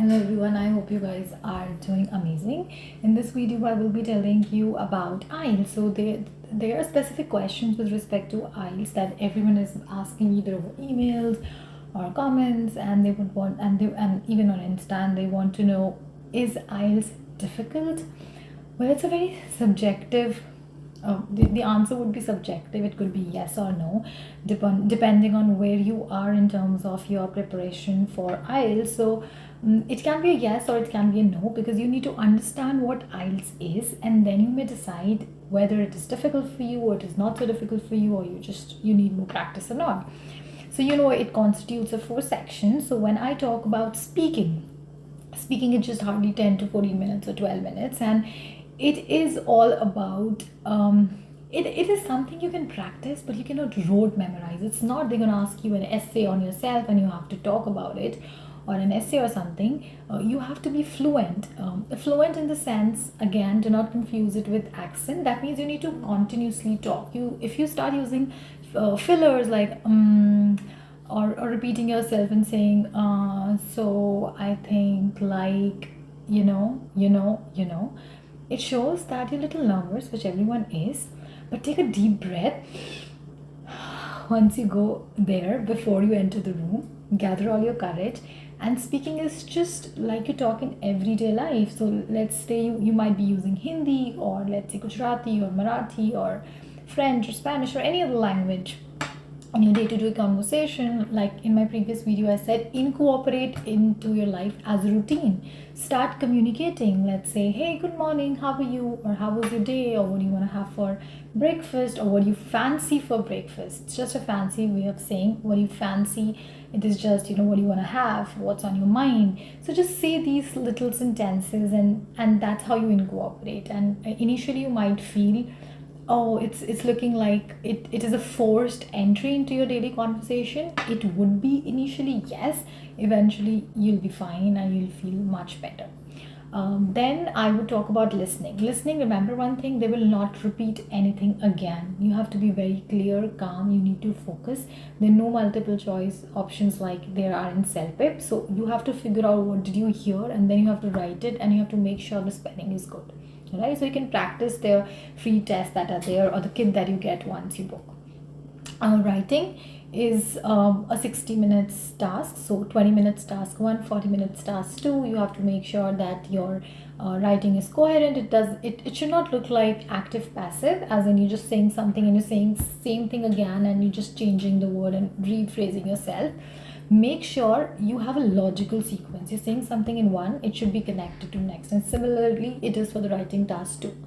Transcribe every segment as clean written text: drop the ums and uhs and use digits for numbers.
Hello everyone, I hope you guys are doing amazing. In this video, I will be telling you about IELTS. So there are specific questions with respect to IELTS that everyone is asking either over emails or comments, and they would want and even on Insta, and they want to know, is IELTS difficult? Well, it's a very subjective. The answer would be subjective. It could be yes or no, depending on where you are in terms of your preparation for IELTS. So it can be a yes or it can be a no, because you need to understand what IELTS is, and then you may decide whether it is difficult for you or it is not so difficult for you, or you need more practice or not. So it constitutes of 4 sections. So when I talk about speaking is just hardly 10 to 14 minutes or 12 minutes, and it is all about it is something you can practice, but you cannot rote memorize. It's not they're going to ask you an essay on yourself and you have to talk about it, or an essay or something. You have to be fluent. Fluent in the sense, again, do not confuse it with accent. That means you need to continuously talk. If you start using fillers like or repeating yourself and saying so I think, like, it shows that you're a little nervous, which everyone is. But take a deep breath once you go there, before you enter the room. Gather all your courage. And speaking is just like you talk in everyday life. So let's say you might be using Hindi, or let's say Gujarati or Marathi or French or Spanish or any other language in your day-to-day conversation. Like in my previous video, I said, incorporate into your life as a routine. Start communicating. Let's say, hey, good morning, how are you, or how was your day, or what do you want to have for breakfast, or what do you fancy for breakfast. It's just a fancy way of saying what you fancy. It is just, what do you want to have, what's on your mind. So just say these little sentences, and that's how you incorporate. And initially you might feel, oh, it's looking like it is a forced entry into your daily conversation. It would be initially, yes. Eventually you'll be fine and you'll feel much better. Then I would talk about listening. Remember one thing, they will not repeat anything again. You have to be very clear, calm. You need to focus. There are no multiple choice options like there are in CELPIP. So you have to figure out what did you hear, and then you have to write it, and you have to make sure the spelling is good. Right? So you can practice their free tests that are there, or the kit that you get once you book. Writing is a 60 minutes task. So 20 minutes task 1, 40 minutes task 2. You have to make sure that your writing is coherent. It should not look like active passive, as in you're just saying something and you're saying same thing again, and you're just changing the word and rephrasing yourself. Make sure you have a logical sequence. You're saying something in one, it should be connected to next. And similarly, it is for the writing task too.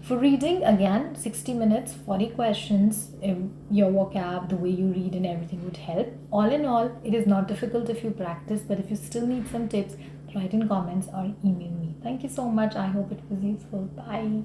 For reading, again, 60 minutes, 40 questions. Your vocab, the way you read and everything would help. All in all, it is not difficult if you practice, but if you still need some tips, write in comments or email me. Thank you so much. I hope it was useful. Bye.